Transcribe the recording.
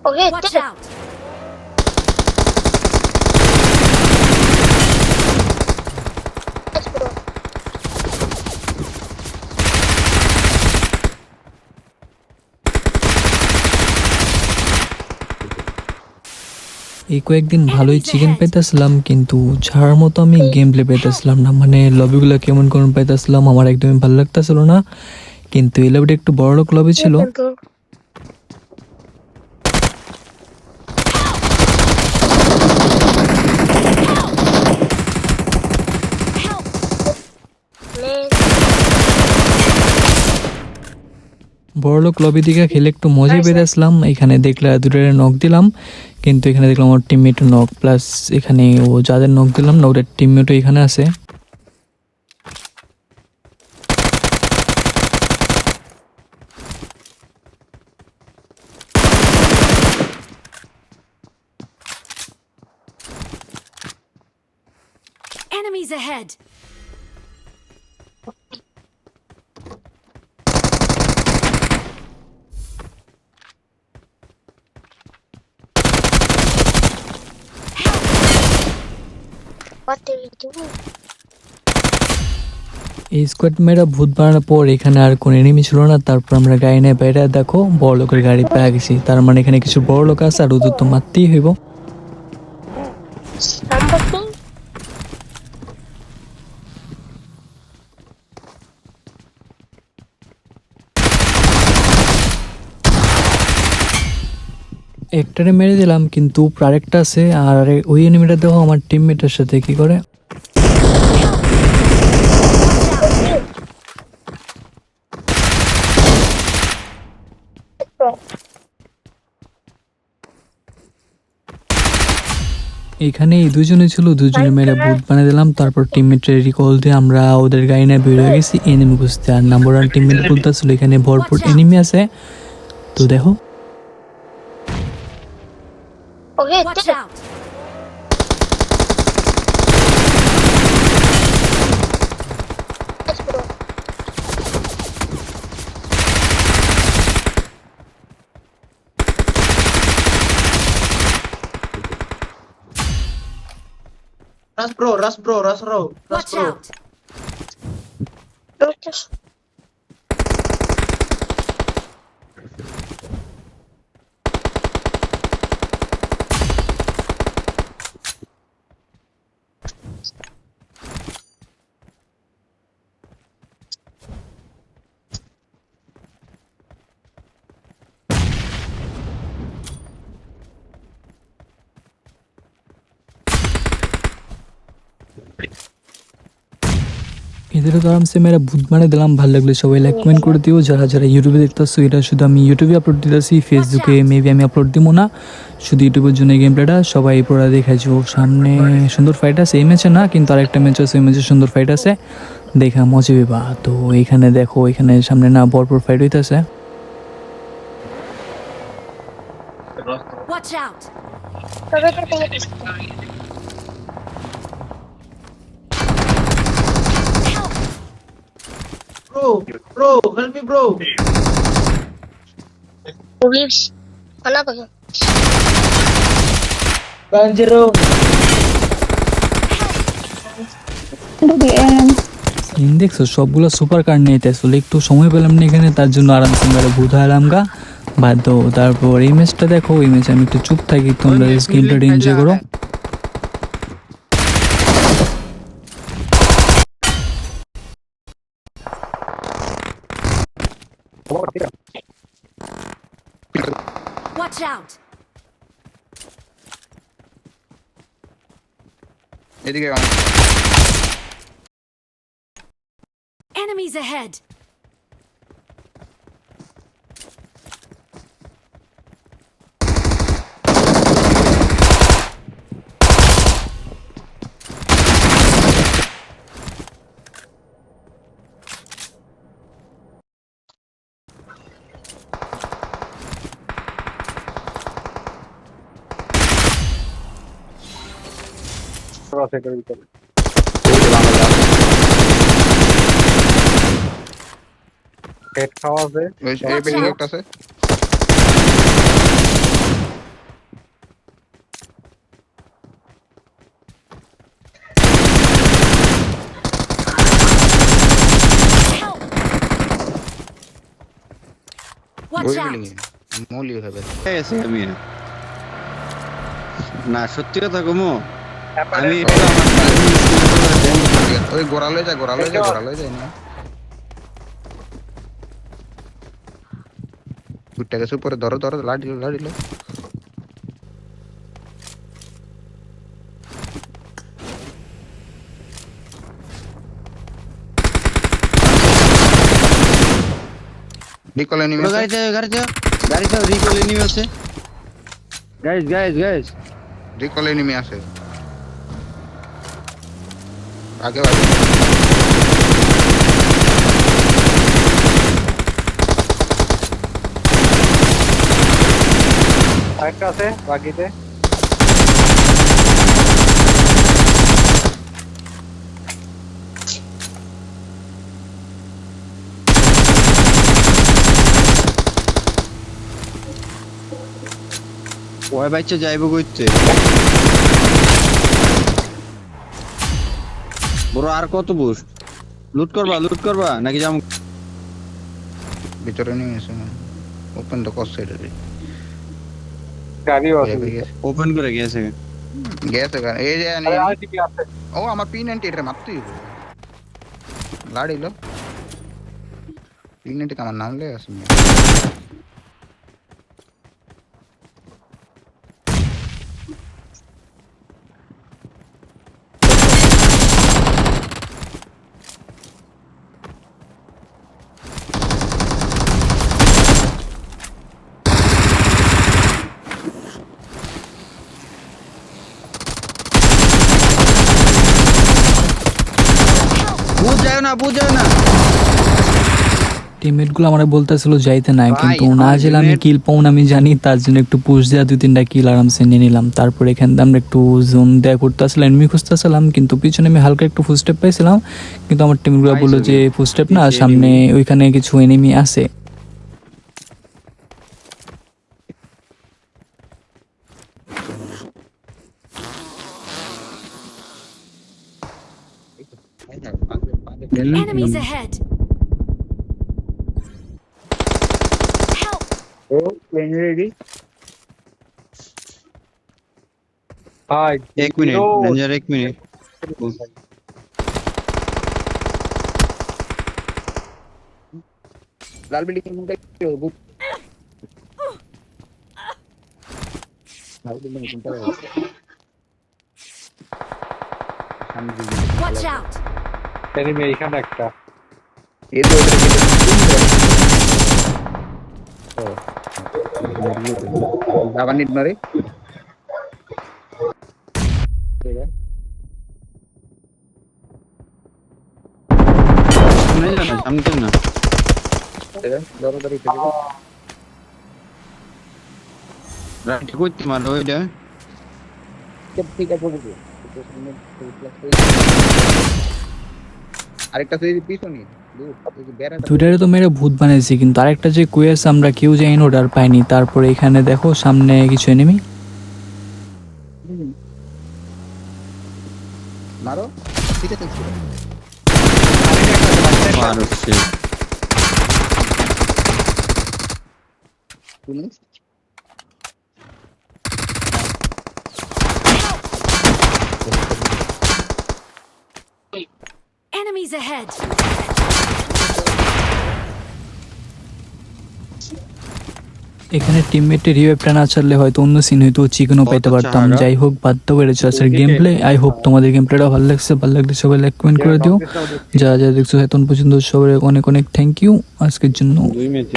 Okay, Watch out! let's go. এই কয়েকদিন ভালোই চিকেন পাইতেছিলাম, কিন্তু ছাড়ার মতো আমি গেম প্লে পাইতেছিলাম না। মানে লবিগুলো কেমন কেমন পাইতেছিলাম, আমার একদমই ভালো লাগতেছিল না। কিন্তু এই লবিটা একটু বড় লোক লবি ছিল। বড়লোক লবি দিকে খেলে একটু মজাই পেতেছিলাম। এখানে দেখলে দুটোর নক দিলাম, কিন্তু এখানে দেখলাম আমার টিমমেট নক, প্লাস এখানে ও যাদের নক দিলাম না ওদের টিমমেটও এখানে আছে। Enemies ahead! What do we do? এই স্কোয়াড মেয়েরা ভূত বানানোর পর এখানে আর কোন এনিমি ছিল না। তারপর আমরা গাড়ি নিয়ে বাইরে দেখো বড় লোকের গাড়ি পেয়ে গেছি। তার মানে এখানে কিছু বড় লোক আছে, আর ওদের তো মারতেই হইব। Somebody? একটারে মেরে দিলাম, কিন্তু আরেকটা আছে। আর ওই এনিমিটা দেখো আমার টিমমেটের সাথে কি করে। এখানে এই দুজনে ছিল, দুজনে মেরে ভূত বানিয়ে দিলাম। তারপর টিমমেটের রিকল দিয়ে আমরা ওদের গাড়ি নিয়ে বের হয়ে গেছি এনিমি খুঁজতে। আর নাম্বার 1 টিমমেট বলতেছিল এখানে ভরপুর এনিমি আছে, তো দেখো। Okay, Watch take it. out! Let's go. Rush bro, rush bro, rush bro, rush Watch bro. out! Don't just. এদেরও তো আরামসে মেয়েরা ভূত বানিয়ে দিলাম। ভালো লাগলে সবাই লাইক কমেন্ট করে দিও। যারা যারা ইউটিউবে দেখতেছো, এটা শুধু আমি ইউটিউবে আপলোড দিতেছি, ফেসবুকে মেবি আমি আপলোড দিব না, শুধু ইউটিউবের জন্য এই গেম প্লেটা সবাই পড়া দেখাইছো। সামনে সুন্দর ফাইট আছে, এই ম্যাচে না কিন্তু আরেকটা ম্যাচ আছে, ওই ম্যাচে সুন্দর ফাইট আছে, দেখা মজা পেবা। তো এইখানে দেখো, এখানে সামনে না ভরপুর ফাইট হইতেছে। Watch out! Bro, help me bro. Police. Mana pakai? Banjiro. Scene দেখছো, সবগুলো সুপার কার নিয়ে আসলে একটু সময় পেলাম না এখানে, তার জন্য আরামসে মেরে ভূত হারালাম গা বাধ্য। তারপর এই ম্যাচটা দেখো, এই ম্যাচে আমি একটু চুপ থাকি, তোমরা গেমটা এনজয় করো। Watch out! এদিকে Enemies ahead! পেট খাওয়া আছে, এই পেটে একটা আছে। Watch ওই out! বিল্ডিং মৌলি হবে গেছে আমি না সত্যি কথা কমো আমি একটু আমার ওই গোড়ালে যায় না ছুটে গেছে উপরে ধরো লাড়িল রিকল এনিমি গাড়িটা রিকল এনিমি আছে গাইস রিকল এনিমি আছে আগে আরেকটা আছে বাকিতে ওই বাচ্চা যাইব কইতে বড় আর কত বুস্ট লুট করবা নাকি যাম ভিতরে নিয়ে এসে ওপেন দ্য কস্ট সাইড গাড়িও আছে ওপেন করে গেছে গেছে এই যে আরে আর কি আছে ও আমার P90 এর মারতেই লাড়িল P90 আমার নাম লে আছে বুঝ যায় না টিমমেট গুলো আমার বলতেছিল যাইতে নাই, ভাই, কিন্তু না আমার জেলে আমি teammate- কিল পাও না আমি জানি, তার জন্য একটু পুশ দেওয়া 2-3টা কিল আরামসে নিয়ে নিলাম। তারপর এখান থেকে আমরা একটু জোন দেয়া করতে আসলাম, এনিমি খুঁজতে আসলাম, কিন্তু পিছনে আমি হালকা একটু ফুটস্টেপ পাইছিলাম, কিন্তু আমার টিমমেট গুলো বললো যে ফুটস্টেপ না, পিছে সামনে ওইখানে কিছু এনিমি আছে। Enemies ahead! Help! ও plane ready hi 1 minute ranger 1 minute লাল বিল্ডিং কোনটা বুক লাল বিল্ডিং কোনটা Watch out! এনিমি এখানে একটা এই তো আবার নিট মারে শুনে যা না সামনে তো না দরদারি রাইট কইতে মার ওইটা ঠিক আছে আরেকটা সেই পিছনে দুইটারে তো মেরে ভূত বানাইছি, কিন্তু আরেকটা যে কুয়েস আমরা কেউ যাই না, ওটার পাইনি। তারপরে এখানে দেখো সামনে কিছু এনিমি, মারো ঠিক আছে মার হচ্ছে পুলিশ Enemies ahead! এখানে টিমমেটের রিভাইভটা না ছাড়লে হয়তো অন্য সিন হয়তো চিকেনও পাইতে পারতাম। যাই হোক, বাধ্য করে চলেছে গেম প্লে। আই হোপ তোমাদের গেম প্লেটা ভালো লাগছে, ভালো লাগলে সবাই লাইক কমেন্ট করে দিও। যারা যারা দেখছো এখন পর্যন্ত সবাই অনেক অনেক থ্যাংক ইউ আজকের জন্য। 2 মিনিট